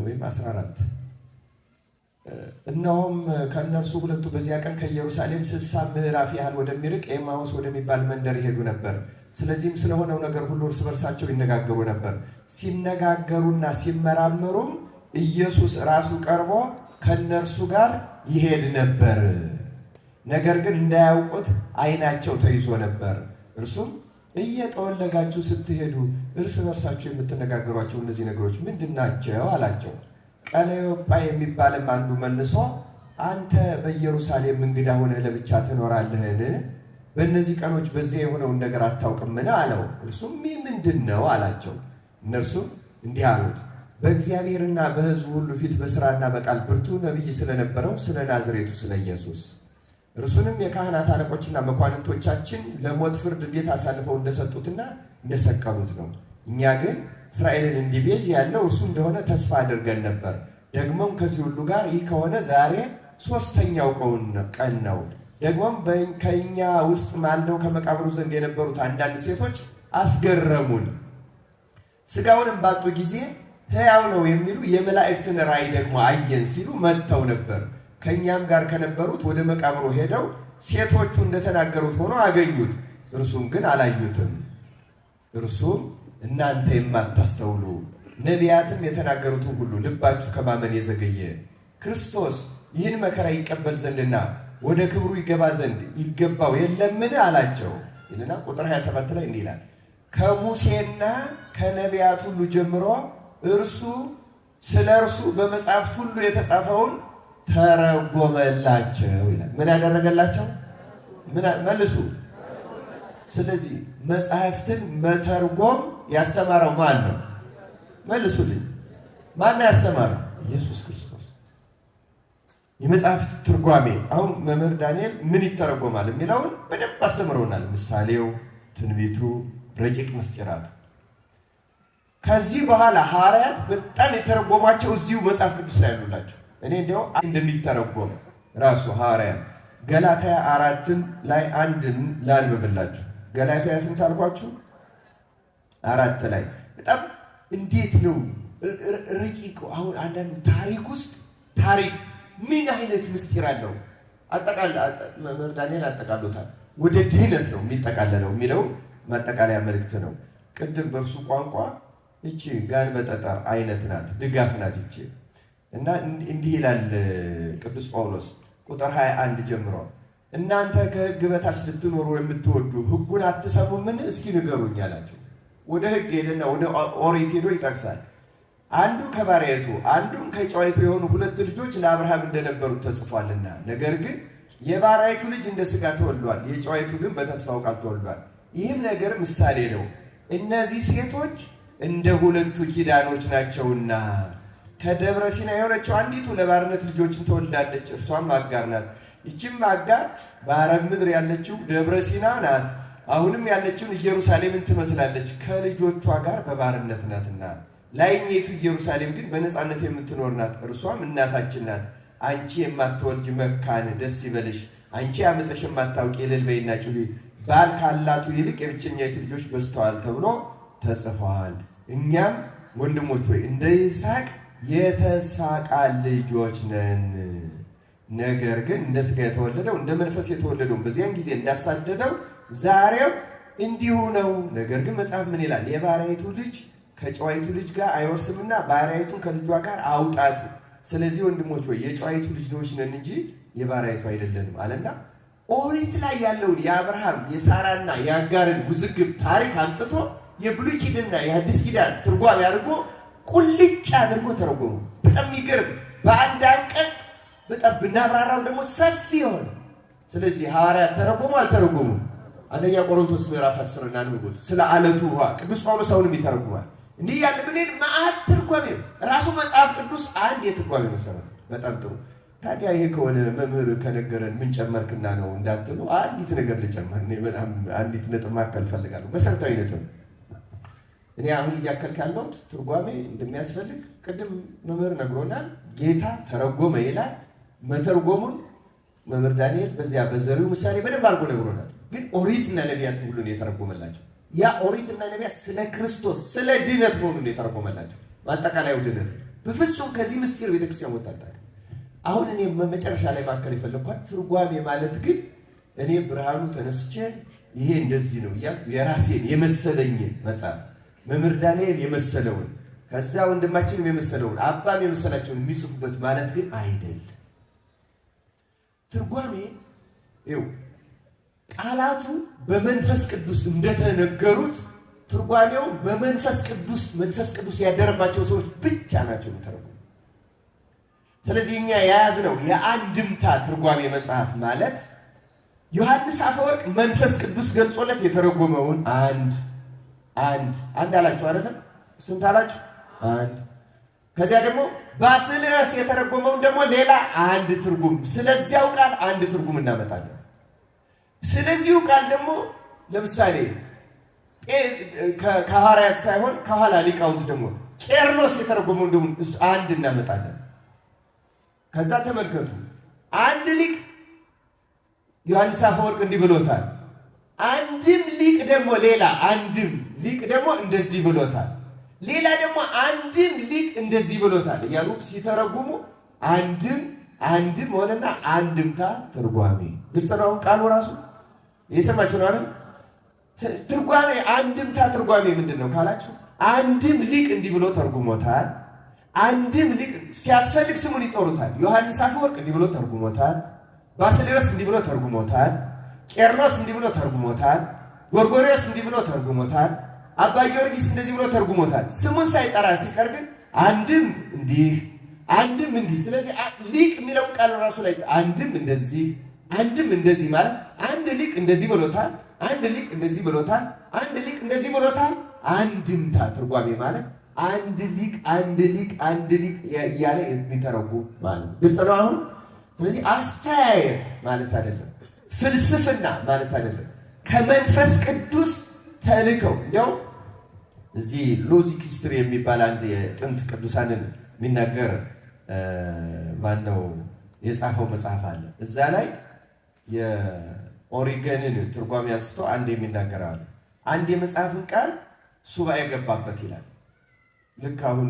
ወይም 14 እነሆም ከእነርሱ ሁለቱ በዚያ ቀን ከኢየሩሳሌም 60 ምዕራፍ ያህል ወደሚርቅ ኤማሁስ ወደሚባል መንደር ይሄዱ ነበር። ስለዚህም ስለሆነው ነገር ሁሉ እርስ በርሳቸው ይነጋገሩ ነበር። ሲነጋገሩና ሲመራመሩም ኢየሱስ ራሱ ቀርቦ ከእነርሱ ጋር ይሄድ ነበር። ነገር ግን እንዳያውቁት ዓይናቸው ተይዞ ነበር። እርሱም እየጠወለጋችሁ ስትሄዱ እርስ በርሳችሁ የምትነጋገሯቸው እነዚህ ነገሮች ምንድን ናቸው አላቸው። ቀለዮጳ የሚባልም አንዱ መልሶ አንተ በኢየሩሳሌም እንግዳ ሆነህ ለብቻ ትኖራለህን? በእነዚህ ቀኖች በዚያ የሆነውን ነገር አታውቅምን? አለው። እርሱም ይህ ምንድን ነው አላቸው። እነርሱም እንዲህ አሉት፣ በእግዚአብሔርና በሕዝቡ ሁሉ ፊት በሥራና በቃል ብርቱ ነቢይ ስለነበረው ስለ ናዝሬቱ ስለ ኢየሱስ እርሱንም የካህናት አለቆችና መኳንንቶቻችን ለሞት ፍርድ እንዴት አሳልፈው እንደሰጡትና እንደሰቀሉት ነው። እኛ ግን እስራኤልን እንዲቤዥ ያለው እርሱ እንደሆነ ተስፋ አድርገን ነበር። ደግሞም ከዚህ ሁሉ ጋር ይህ ከሆነ ዛሬ 3ኛው ቀን ነው። ደግሞም ከእኛ ውስጥ ማልደው ከመቃብሩ ዘንድ የነበሩት አንዳንድ ሴቶች አስገረሙን። ሥጋውንም ባጡ ጊዜ ሕያው ነው የሚሉ የመላእክትን ራእይ ደግሞ አየን ሲሉ መጥተው ነበር። ከእኛም ጋር ከነበሩት ወደ መቃብሩ ሄደው ሴቶቹ እንደተናገሩት ሆኖ አገኙት፣ እርሱም ግን አላዩትም። እርሱም እናንተ የማታስተውሉ ነቢያትም የተናገሩትን ሁሉ ልባችሁ ከማመን የዘገየ ክርስቶስ ይህን መከራ ይቀበል ዘንድና ወደ ክብሩ ይገባ ዘንድ ይገባው የለምን አላቸው ይልና ቁጥር 27 ላይ እንዲህ ይላል፣ ከሙሴና ከነቢያት ሁሉ ጀምሮ እርሱ ስለ እርሱ በመጽሐፍት ሁሉ የተጻፈውን ተረጎመላቸው ይላል። ምን ያደረገላቸው? መልሱ። ስለዚህ መጽሐፍትን መተርጎም ያስተማረው ማን ነው? መልሱልኝ። ማን ያስተማረው? ኢየሱስ ክርስቶስ። የመጽሐፍት ትርጓሜ አሁን መምህር ዳንኤል ምን ይተረጎማል የሚለውን በደንብ አስተምረውናል። ምሳሌው፣ ትንቢቱ፣ ረቂቅ ምስጢራቱ። ከዚህ በኋላ ሐዋርያት በጣም የተረጎሟቸው እዚሁ መጽሐፍ ቅዱስ ላይ ያሉላቸው። እኔ እንዲያው እንደሚተረጎም ራሱ ሐዋርያት ገላትያ 4 ላይ አንድ ላንብብላችሁ። ገላትያ ስንት አልኳችሁ? 4 ላይ በጣም እንዴት ነው ረቂቅ። አሁን አንዳንዱ ታሪክ ውስጥ ታሪክ ምን አይነት ምስጢር አለው? መምህር ዳንኤል አጠቃሎታል። ወደ ድህነት ነው የሚጠቃለለው የሚለው ማጠቃለያ መልእክት ነው። ቅድም በእርሱ ቋንቋ እቺ ጋን በጠጠር አይነት ናት፣ ድጋፍ ናት እቺ። እና እንዲህ ይላል ቅዱስ ጳውሎስ ቁጥር 21 ጀምሮ እናንተ ከሕግ በታች ልትኖሩ የምትወዱ ሕጉን አትሰሙምን? እስኪ ንገሩኝ አላቸው። ወደ ሕግ ሄደና ወደ ኦሪት ሄዶ ይጠቅሳል። አንዱ ከባሪያይቱ አንዱም ከጨዋይቱ የሆኑ 2 ልጆች ለአብርሃም እንደነበሩት ተጽፏልና፣ ነገር ግን የባሪያይቱ ልጅ እንደ ሥጋ ተወልዷል፣ የጨዋይቱ ግን በተስፋው ቃል ተወልዷል። ይህም ነገር ምሳሌ ነው። እነዚህ ሴቶች እንደ 2 ኪዳኖች ናቸውና ከደብረ ሲና የሆነችው አንዲቱ ለባርነት ልጆችን ትወልዳለች። እርሷም አጋር ናት። ይችም አጋር በአረብ ምድር ያለችው ደብረ ሲና ናት። አሁንም ያለችውን ኢየሩሳሌምን ትመስላለች፣ ከልጆቿ ጋር በባርነት ናትና። ላይኛይቱ ኢየሩሳሌም ግን በነፃነት የምትኖር ናት። እርሷም እናታችን ናት። አንቺ የማትወልጅ መካን ደስ ይበልሽ፣ አንቺ አምጠሽ የማታውቂ እልል በይና ጩኺ፣ ባል ካላቱ ይልቅ የብቸኛይቱ ልጆች በዝተዋል ተብሎ ተጽፏል። እኛም ወንድሞች ሆይ እንደ ይስሐቅ የተስፋ ቃል ልጆች ነን። ነገር ግን እንደ ሥጋ የተወለደው እንደ መንፈስ የተወለደው በዚያን ጊዜ እንዳሳደደው ዛሬው እንዲሁ ነው። ነገር ግን መጽሐፍ ምን ይላል? የባሪያይቱ ልጅ ከጨዋይቱ ልጅ ጋር አይወርስምና ባሪያይቱን ከልጇ ጋር አውጣት። ስለዚህ ወንድሞች ሆይ የጨዋይቱ ልጆች ነን እንጂ የባሪያይቱ አይደለንም አለና ኦሪት ላይ ያለውን የአብርሃም የሳራና የአጋርን ውዝግብ ታሪክ አምጥቶ የብሉይ ኪዳንና የሐዲስ ኪዳን ትርጓሜ አድርጎ ቁልጭ አድርጎ ተረጎሙ። በጣም የሚገርም በአንድ አንቀጽ በጣም ብናብራራው ደግሞ ሰፊ የሆነ። ስለዚህ ሐዋርያት ተረጎሙ አልተረጎሙ? አንደኛ ቆሮንቶስ ምዕራፍ 10 እና ንጉት ስለ አለቱ ውሃ ቅዱስ ጳውሎስ አሁንም ይተረጉማል። እንዲህ ያለ ብንሄድ መዓት ትርጓሜ ነው። ራሱ መጽሐፍ ቅዱስ አንድ የትርጓሜ መሰረት። በጣም ጥሩ። ታዲያ ይሄ ከሆነ መምህር ከነገረን ምን ጨመርክና ነው እንዳትሉ አንዲት ነገር ልጨመር። እኔ በጣም አንዲት ነጥብ ማከል ፈልጋለሁ። መሰረታዊ ነጥብ እኔ አሁን እያከልክ ያለሁት ትርጓሜ እንደሚያስፈልግ ቅድም መምህር ነግሮናል። ጌታ ተረጎመ ይላል። መተርጎሙን መምህር ዳንኤል በዚያ በዘሪው ምሳሌ በደንብ አድርጎ ነግሮናል። ግን ኦሪትና ነቢያትን ሁሉ ነው የተረጎመላቸው። ያ ኦሪትና ነቢያት ስለ ክርስቶስ ስለ ድነት መሆኑን ነው የተረጎመላቸው። ማጠቃለያው ድነት በፍጹም ከዚህ ምስጢር ቤተክርስቲያን ወጣጣ። አሁን እኔ መጨረሻ ላይ ማከል የፈለኳት ትርጓሜ ማለት ግን እኔ ብርሃኑ ተነስቼ ይሄ እንደዚህ ነው እያልኩ የራሴን የመሰለኝን መጽሐፍ መምህር ዳንኤል የመሰለውን ከዛ ወንድማችንም የመሰለውን አባም የመሰላቸውን የሚጽፉበት ማለት ግን አይደለም። ትርጓሜ ይኸው ቃላቱ በመንፈስ ቅዱስ እንደተነገሩት ትርጓሜው በመንፈስ ቅዱስ ያደረባቸው ሰዎች ብቻ ናቸው የሚተረጉሙ። ስለዚህ እኛ የያዝነው የአንድምታ ትርጓሜ መጽሐፍ ማለት ዮሐንስ አፈወርቅ መንፈስ ቅዱስ ገልጾለት የተረጎመውን አንድ አላችሁ አይደለም? ስንት አላችሁ? አንድ። ከዚያ ደግሞ ባስልዮስ የተረጎመውን ደግሞ ሌላ አንድ ትርጉም፣ ስለዚያው ቃል አንድ ትርጉም እናመጣለን። ስለዚሁ ቃል ደግሞ ለምሳሌ ከሐዋርያት ሳይሆን ከኋላ ሊቃውንት ደግሞ ቄርሎስ የተረጎመውን ደግሞ አንድ እናመጣለን። ከዛ ተመልከቱ፣ አንድ ሊቅ ዮሐንስ አፈወርቅ እንዲህ ብሎታል፣ አንድም ሊቅ ደግሞ ሌላ አንድም ሊቅ ደግሞ እንደዚህ ብሎታል፣ ሌላ ደግሞ አንድም ሊቅ እንደዚህ ብሎታል እያሉ ሲተረጉሙ አንድም ሆነና አንድምታ ትርጓሜ። ግልጽ ነው ቃሉ ራሱ የሰማችሁ ነው አይደል? ትርጓሜ አንድምታ ትርጓሜ ምንድን ነው ካላችሁ፣ አንድም ሊቅ እንዲህ ብሎ ተርጉሞታል። አንድም ሊቅ ሲያስፈልግ ስሙን ይጠሩታል። ዮሐንስ አፈወርቅ እንዲህ ብሎ ተርጉሞታል፣ ባስልዮስ እንዲህ ብሎ ተርጉሞታል፣ ቄርሎስ እንዲህ ብሎ ተርጉሞታል፣ ጎርጎርዮስ እንዲህ ብሎ ተርጉሞታል፣ አባ ጊዮርጊስ እንደዚህ ብሎ ተርጉሞታል። ስሙን ሳይጠራ ሲቀር ግን አንድም እንዲህ። ስለዚህ ሊቅ የሚለው ቃል ራሱ ላይ አንድም እንደዚህ ማለት አንድ ሊቅ እንደዚህ ብሎታል፣ አንድ ሊቅ እንደዚህ ብሎታል፣ አንድ ሊቅ እንደዚህ ብሎታል። አንድምታ ትርጓሜ ማለት አንድ ሊቅ እያለ የሚተረጉም ማለት ግልጽ ነው አሁን። ስለዚህ አስተያየት ማለት አይደለም፣ ፍልስፍና ማለት አይደለም። ከመንፈስ ቅዱስ ተልከው እንዲያው እዚህ ሎጂክ ሂስትሪ የሚባል አንድ የጥንት ቅዱሳንን የሚናገር ማነው የጻፈው መጽሐፍ አለ። እዛ ላይ የኦሪገንን ትርጓሜ አንስቶ አንድ የሚናገር አለ። አንድ የመጽሐፍን ቃል ሱባኤ ገባበት ይላል። ልክ አሁን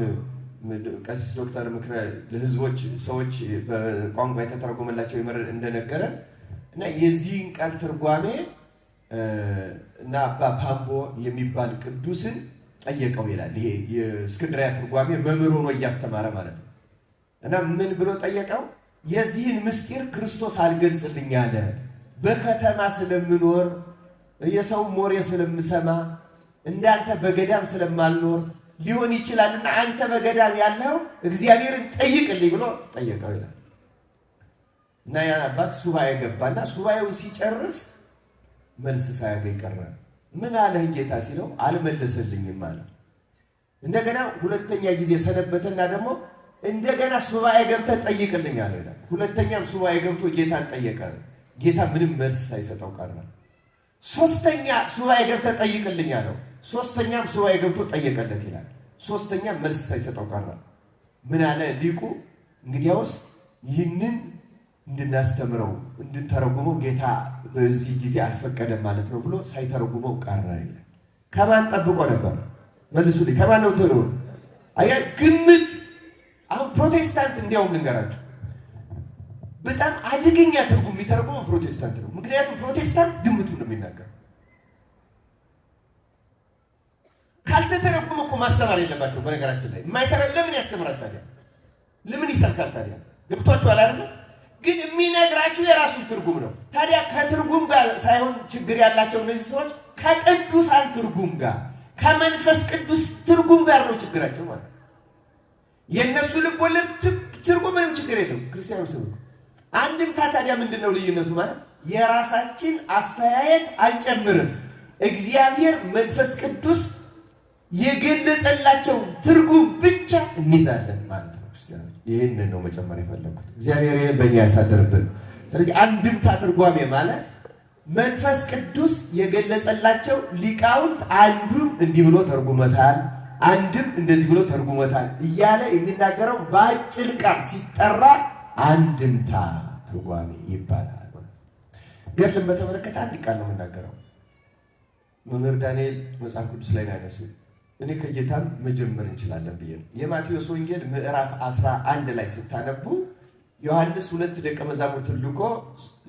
ቀሲስ ዶክተር ምክረ ለህዝቦች ሰዎች በቋንቋ የተተረጎመላቸው እንደነገረን እና የዚህን ቃል ትርጓሜ እና አባ ፓምቦ የሚባል ቅዱስን ጠየቀው ይላል። ይሄ የእስክንድርያ ትርጓሜ መምህር ሆኖ እያስተማረ ማለት ነው። እና ምን ብሎ ጠየቀው? የዚህን ምስጢር ክርስቶስ አልገልጽልኝ አለ። በከተማ ስለምኖር የሰው ሞሬ ስለምሰማ እንዳንተ በገዳም ስለማልኖር ሊሆን ይችላልና አንተ በገዳም ያለው እግዚአብሔርን ጠይቅልኝ ብሎ ጠየቀው ይላል። እና ያ አባት ሱባኤ ገባና ሱባኤውን ሲጨርስ መልስ ሳያገኝ ቀረ። ምን አለህ ጌታ ሲለው አልመለሰልኝም አለ። እንደገና ሁለተኛ ጊዜ ሰነበተና ደግሞ እንደገና ሱባኤ ገብተህ ጠይቅልኝ አለ ይላል። ሁለተኛም ሱባኤ ገብቶ ጌታን ጠየቀ። ጌታ ምንም መልስ ሳይሰጠው ቀረ። ሶስተኛ ሱባኤ ገብተህ ጠይቅልኝ አለው። ሶስተኛም ሱባኤ ገብቶ ጠየቀለት ይላል። ሶስተኛም መልስ ሳይሰጠው ቀረ። ምን አለ ሊቁ? እንግዲያውስ ይህንን እንድናስተምረው እንድንተረጉመው ጌታ በዚህ ጊዜ አልፈቀደም ማለት ነው ብሎ ሳይተረጉመው ቀረ ይላል። ከማን ጠብቆ ነበር? መልሱልኝ። ከማን ነው ተሩ? አያ ግምት። አሁን ፕሮቴስታንት እንዲያውም ልንገራችሁ በጣም አደገኛ ትርጉም የሚተረጉመው ፕሮቴስታንት ነው። ምክንያቱም ፕሮቴስታንት ግምቱን ነው የሚናገረው። ካልተተረጎመ እኮ ማስተማር የለባቸው። በነገራችን ላይ የማይተረጎም ለምን ያስተምራል ታዲያ? ለምን ይሰብካል ታዲያ? ገብቷችኋል አይደል? ግን የሚነግራችሁ የራሱን ትርጉም ነው። ታዲያ ከትርጉም ጋር ሳይሆን ችግር ያላቸው እነዚህ ሰዎች ከቅዱሳን ትርጉም ጋር ከመንፈስ ቅዱስ ትርጉም ጋር ነው ችግራቸው ማለት ነው። የእነሱ ልብ ወለድ ትርጉም ምንም ችግር የለም። ክርስቲያኖች ትርጉም አንድምታ ታዲያ ምንድን ነው ልዩነቱ? ማለት የራሳችን አስተያየት አንጨምርም። እግዚአብሔር መንፈስ ቅዱስ የገለጸላቸው ትርጉም ብቻ እንይዛለን ማለት ነው። ክርስቲያኖች ይህንን ነው መጨመር የፈለጉት። እግዚአብሔር ይህን በእኛ ያሳደርብን። ስለዚህ አንድምታ ትርጓሜ ማለት መንፈስ ቅዱስ የገለጸላቸው ሊቃውንት አንዱም እንዲህ ብሎ ተርጉመታል፣ አንድም እንደዚህ ብሎ ተርጉመታል እያለ የሚናገረው በአጭር ቃል ሲጠራ አንድምታ ትርጓሜ ይባላል። ገድልን በተመለከተ አንድ ቃል ነው የምናገረው። መምህር ዳንኤል መጽሐፍ ቅዱስ ላይ ያነሱ እኔ ከጌታም መጀመር እንችላለን ብዬ ነው። የማቴዎስ ወንጌል ምዕራፍ 11 ላይ ስታነቡ ዮሐንስ 2 ደቀ መዛሙርቱን ልኮ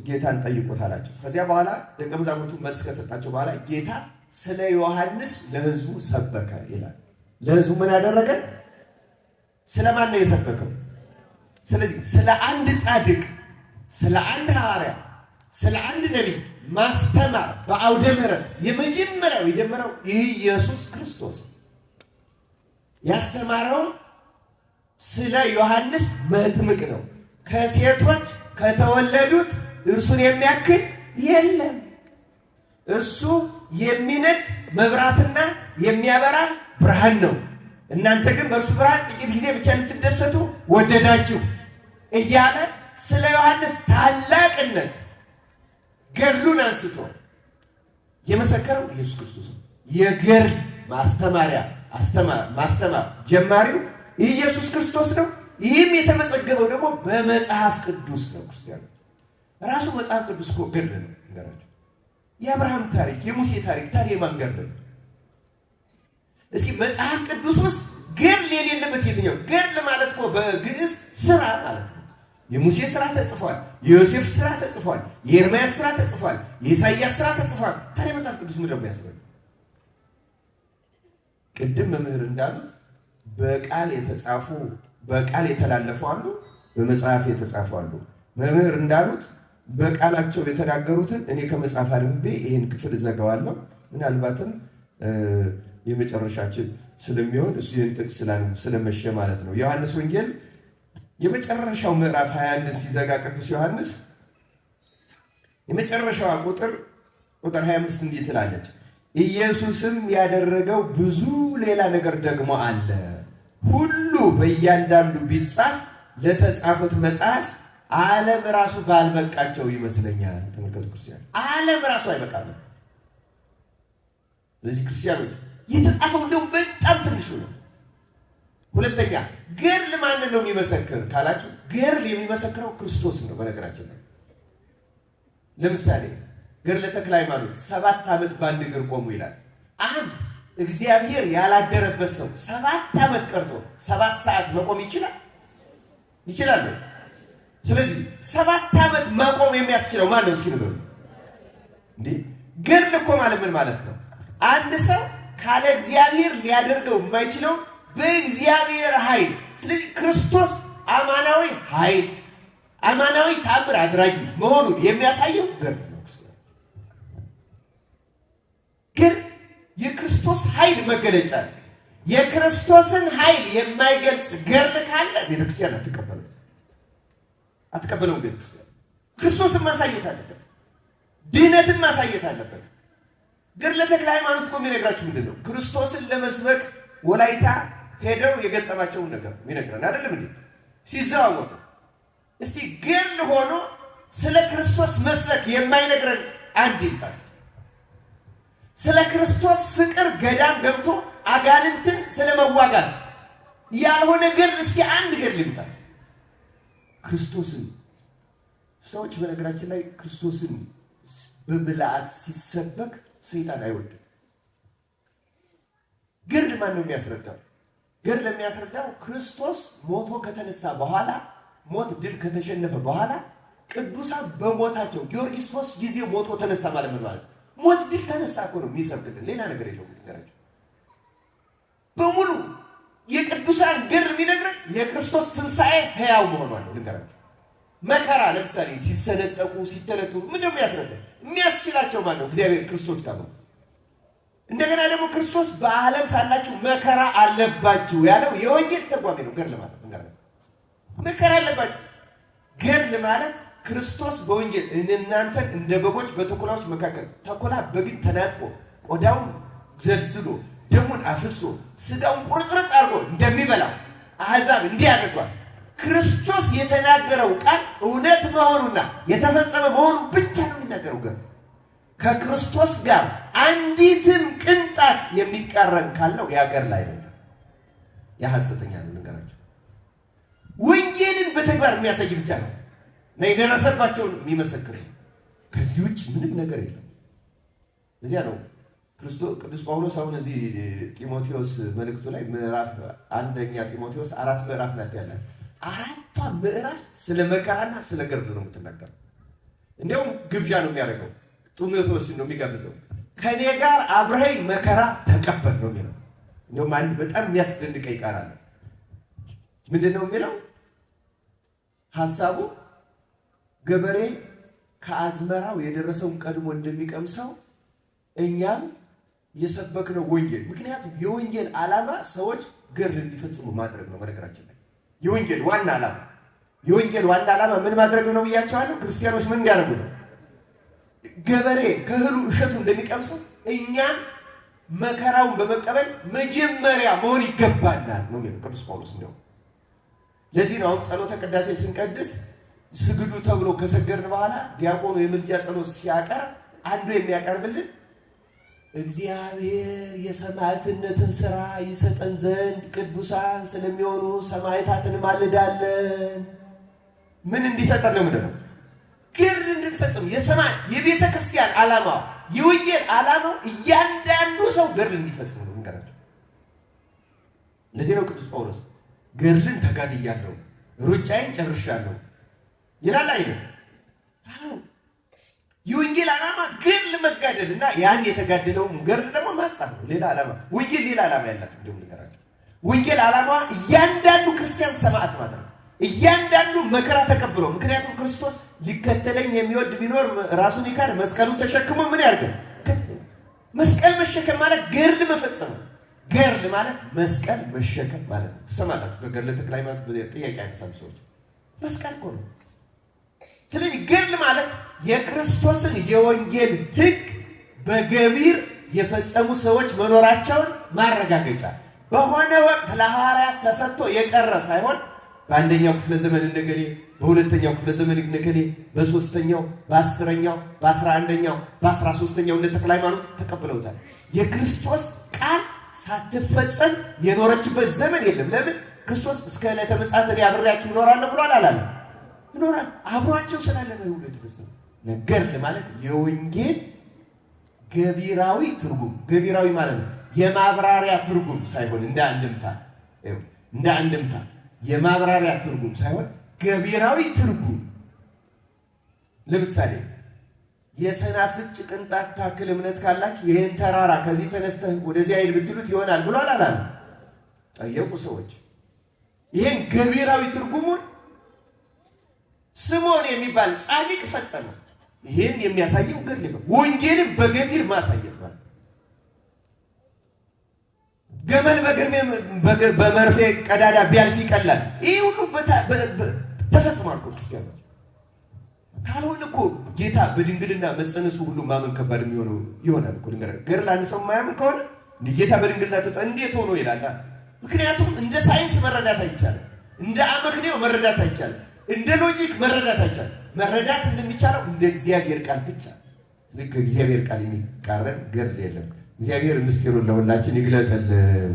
ጌታን ጠይቁት አላቸው። ከዚያ በኋላ ደቀ መዛሙርቱ መልስ ከሰጣቸው በኋላ ጌታ ስለ ዮሐንስ ለሕዝቡ ሰበከ ይላል። ለሕዝቡ ምን አደረገ? ስለማን ነው የሰበከው? ስለዚህ ስለ አንድ ጻድቅ፣ ስለ አንድ ሐዋርያ፣ ስለ አንድ ነቢይ ማስተማር በአውደ ምሕረት የመጀመሪያው የጀመረው ኢየሱስ ክርስቶስ ያስተማረው ስለ ዮሐንስ መጥምቅ ነው። ከሴቶች ከተወለዱት እርሱን የሚያክል የለም። እሱ የሚነድ መብራትና የሚያበራ ብርሃን ነው። እናንተ ግን በእርሱ ብርሃን ጥቂት ጊዜ ብቻ ልትደሰቱ ወደዳችሁ እያለ ስለ ዮሐንስ ታላቅነት ገድሉን አንስቶ የመሰከረው ኢየሱስ ክርስቶስ ነው። የገድል ማስተማር ጀማሪው ኢየሱስ ክርስቶስ ነው። ይህም የተመዘገበው ደግሞ በመጽሐፍ ቅዱስ ነው። ክርስቲያኖች ራሱ መጽሐፍ ቅዱስ እኮ ገድል ነው። እንገራችሁ የአብርሃም ታሪክ፣ የሙሴ ታሪክ ታዲያ የማን ገድል ነው? እስኪ መጽሐፍ ቅዱስ ውስጥ ገድል የሌለበት የትኛው? ገድል ማለት እኮ በግዕዝ ስራ ማለት ነው። የሙሴ ስራ ተጽፏል፣ የዮሴፍ ስራ ተጽፏል፣ የኤርምያስ ስራ ተጽፏል፣ የኢሳይያስ ስራ ተጽፏል። ታዲያ መጽሐፍ ቅዱስ ምን ደግሞ ያስበል? ቅድም መምህር እንዳሉት በቃል የተጻፉ በቃል የተላለፉ አሉ፣ በመጽሐፍ የተጻፉ አሉ። መምህር እንዳሉት በቃላቸው የተናገሩትን እኔ ከመጽሐፍ አንብቤ ይህን ክፍል እዘጋዋለሁ፣ ምናልባትም የመጨረሻችን ስለሚሆን እሱ ይህን ጥቅስ ስለመሸ ማለት ነው። ዮሐንስ ወንጌል የመጨረሻው ምዕራፍ 21 ሲዘጋ ቅዱስ ዮሐንስ የመጨረሻዋ ቁጥር 25 እንዲህ ትላለች፣ ኢየሱስም ያደረገው ብዙ ሌላ ነገር ደግሞ አለ፣ ሁሉ በእያንዳንዱ ቢጻፍ ለተጻፉት መጽሐፍ ዓለም ራሱ ባልበቃቸው ይመስለኛል። ተመልከቱ ክርስቲያን፣ ዓለም ራሱ አይበቃም። ስለዚህ ክርስቲያኖች የተጻፈው እንደው በጣም ትንሹ ነው። ሁለተኛ ገድል ማንን ነው የሚመሰክር ካላችሁ፣ ገድል የሚመሰክረው ክርስቶስ ነው። በነገራችን ላይ ለምሳሌ ገድለ ተክለ ሃይማኖት 7 ዓመት በአንድ እግር ቆሙ ይላል። አንድ እግዚአብሔር ያላደረበት ሰው 7 ዓመት ቀርቶ 7 ሰዓት መቆም ይችላል? ይችላል? ስለዚህ 7 ዓመት መቆም የሚያስችለው ማን ነው? እስኪ ንገሩ እንዴ። ገድል እኮ ማለት ምን ማለት ነው? አንድ ሰው ካለ እግዚአብሔር ሊያደርገው የማይችለው በእግዚአብሔር ኃይል። ስለዚህ ክርስቶስ አማናዊ ኃይል፣ አማናዊ ታምር አድራጊ መሆኑን የሚያሳየው ገድል ነው። ግን የክርስቶስ ኃይል መገለጫ ነው። የክርስቶስን ኃይል የማይገልጽ ገድል ካለ ቤተክርስቲያን አትቀበለውም። ቤተክርስቲያን ክርስቶስን ማሳየት አለበት፣ ድህነትን ማሳየት አለበት። ገድለ ተክለ ሃይማኖት እኮ የሚነግራችሁ ምንድን ነው? ክርስቶስን ለመስበክ ወላይታ ሄደው የገጠማቸውን ነገር የሚነግረን አይደለም እንዴ? ሲዘዋወሩ እስቲ ገድል ሆኖ ስለ ክርስቶስ መስበክ የማይነግረን አንድ ይጣስ። ስለ ክርስቶስ ፍቅር ገዳም ገብቶ አጋንንትን ስለመዋጋት ያልሆነ ገድል እስኪ አንድ ገድል ይምጣ። ክርስቶስን ሰዎች በነገራችን ላይ ክርስቶስን በምልአት ሲሰበክ ሰይጣን አይወድም። ገድል ማን ነው የሚያስረዳው? ገድል የሚያስረዳው ክርስቶስ ሞቶ ከተነሳ በኋላ ሞት ድል ከተሸነፈ በኋላ ቅዱሳን በሞታቸው ጊዮርጊስ 3 ጊዜ ሞቶ ተነሳ ማለት ምን ማለት ነው? ሞት ድል ተነሳ እኮ ነው የሚሰብክልን፣ ሌላ ነገር የለውም። ነገራቸው በሙሉ የቅዱሳን ገድል የሚነግረን የክርስቶስ ትንሣኤ ሕያው መሆኗን ነው። ነገራቸው መከራ ለምሳሌ ሲሰነጠቁ ሲተለተሉ ምን ነው የሚያስረዳው? የሚያስችላቸው ማለት ነው እግዚአብሔር ክርስቶስ ጋር ነው። እንደገና ደግሞ ክርስቶስ በዓለም ሳላችሁ መከራ አለባችሁ ያለው የወንጌል ተርጓሚ ነው። ገድል ማለት ነው መከራ አለባችሁ። ገድል ማለት ክርስቶስ በወንጌል እናንተን እንደ በጎች በተኩላዎች መካከል ተኩላ በግን ተናጥቆ ቆዳውን ዘልዝሎ ደሙን አፍሶ ስጋውን ቁርጥርጥ አድርጎ እንደሚበላው አሕዛብ እንዲህ ያደርጓል። ክርስቶስ የተናገረው ቃል እውነት መሆኑና የተፈጸመ መሆኑ ብቻ ነው የሚናገረው። ገድል ከክርስቶስ ጋር አንዲትም ቅንጣት የሚቃረን ካለው ያ ገድል አይደለም፣ ያ ሐሰተኛ ነው። ነገራቸው ወንጌልን በተግባር የሚያሳይ ብቻ ነው እና የደረሰባቸውን የሚመሰክር። ከዚህ ውጭ ምንም ነገር የለም። እዚያ ነው ቅዱስ ጳውሎስ አሁን እዚህ ጢሞቴዎስ መልእክቱ ላይ ምዕራፍ 1ኛ ጢሞቴዎስ 4 ምዕራፍ ናት ያላት። 4ቷ ምዕራፍ ስለ መከራና ስለ ገድል ነው የምትናገረው። እንዲያውም ግብዣ ነው የሚያደርገው። ጢሞቴዎስን ነው የሚጋብዘው። ከኔ ጋር አብረኸኝ መከራ ተቀበል ነው የሚለው። እንዲያውም አንድ በጣም የሚያስደንቀኝ ቃል አለ። ምንድን ነው የሚለው? ሐሳቡ ገበሬ ከአዝመራው የደረሰውን ቀድሞ እንደሚቀምሰው እኛም የሰበክነው ወንጌል። ምክንያቱም የወንጌል ዓላማ ሰዎች ገድል እንዲፈጽሙ ማድረግ ነው። በነገራችን ላይ የወንጌል ዋና ዓላማ ምን ማድረግ ነው ብያቸዋለሁ። ክርስቲያኖች ምን እንዲያደርጉ ነው? ገበሬ ከእህሉ እሸቱ እንደሚቀምሰው እኛም መከራውን በመቀበል መጀመሪያ መሆን ይገባናል ነው የሚለው ቅዱስ ጳውሎስ። ነው ለዚህ ነው አሁን ጸሎተ ቅዳሴ ስንቀድስ ስግዱ ተብሎ ከሰገድን በኋላ ዲያቆኑ የምልጃ ጸሎት ሲያቀርብ አንዱ የሚያቀርብልን እግዚአብሔር የሰማዕትነትን ሥራ ይሰጠን ዘንድ ቅዱሳን ስለሚሆኑ ሰማዕታትን ማልዳለን። ምን እንዲሰጠን ነው? ምንድን ነው? ገድል እንድንፈጽም። የቤተ ክርስቲያን ዓላማው የወንጌል ዓላማው እያንዳንዱ ሰው ገድል እንዲፈጽም ነው። እንገራቸው ለዚህ ነው ቅዱስ ጳውሎስ ገድልን ተጋድያለሁ ሩጫዬን ጨርሻለሁ ይላል አይደል? የወንጌል ዓላማ ገድል መጋደል እና ያን የተጋደለውን ገድል ደግሞ ማጻፍ ነው። ሌላ ዓላማ ወንጌል ሌላ ዓላማ ያላት እንደም ንገራቸው። ወንጌል ዓላማ እያንዳንዱ ክርስቲያን ሰማዕት ማድረግ፣ እያንዳንዱ መከራ ተቀብሎ። ምክንያቱም ክርስቶስ ሊከተለኝ የሚወድ ቢኖር ራሱን ይካድ መስቀሉን ተሸክሞ ምን ያርገን? መስቀል መሸከም ማለት ገድል መፈጸም ነው። ገድል ማለት መስቀል መሸከም ማለት ነው። ትሰማላችሁ? በገድለ ተክለ ሃይማኖት ጥያቄ ያነሳሉ ሰዎች። መስቀል እኮ ነው። ስለዚህ ገድል ማለት የክርስቶስን የወንጌል ሕግ በገቢር የፈጸሙ ሰዎች መኖራቸውን ማረጋገጫ በሆነ ወቅት ለሐዋርያት ተሰጥቶ የቀረ ሳይሆን በአንደኛው ክፍለ ዘመን እንደገሌ፣ በሁለተኛው ክፍለ ዘመን እንደገሌ፣ በሶስተኛው፣ በ10ኛው፣ በ11ኛው፣ በ13ኛው እንደ ተክለ ሃይማኖት ተቀብለውታል። የክርስቶስ ቃል ሳትፈጸም የኖረችበት ዘመን የለም። ለምን? ክርስቶስ እስከ ዕለተ ምጽአት እኔ አብሬያችሁ እኖራለሁ ብሏል አላለም? ይኖራል። አብሯቸው ስላለ ነው ሁሉ የተፈጸመው። ገድል ማለት የወንጌል ገቢራዊ ትርጉም፣ ገቢራዊ ማለት ነው የማብራሪያ ትርጉም ሳይሆን እንደ አንድምታ የማብራሪያ ትርጉም ሳይሆን ገቢራዊ ትርጉም። ለምሳሌ የሰናፍጭ ቅንጣት ታክል እምነት ካላችሁ ይሄን ተራራ ከዚህ ተነስተህ ወደዚህ ሂድ ብትሉት ይሆናል ብሏል አላለም? ጠየቁ ሰዎች። ይሄን ገቢራዊ ትርጉሙን ስምዖን የሚባል ጻድቅ ፈጸመ። ይሄን የሚያሳየው ገድል ነው። ወንጌልን በገቢር ማሳየት ማለት ገመል በመርፌ ቀዳዳ ቢያልፍ ይቀላል። ይህ ሁሉ ተፈጽሟል እኮ ክርስቲያኖች። ካልሆነ እኮ ጌታ በድንግልና መጸነሱ ሁሉ ማመን ከባድ የሚሆነው ይሆናል እኮ። ገድል አንድ ሰው ማያምን ከሆነ ጌታ በድንግልና ተጸነሰ እንዴት ሆኖ ይላል? ምክንያቱም እንደ ሳይንስ መረዳት አይቻልም፣ እንደ አመክንዮ መረዳት አይቻልም፣ እንደ ሎጂክ መረዳት አይቻልም። መረዳት እንደሚቻለው እንደ እግዚአብሔር ቃል ብቻ። ልክ እግዚአብሔር ቃል የሚቃረን ገድል የለም። እግዚአብሔር ምስጢሩን ለሁላችን ይግለጥልን።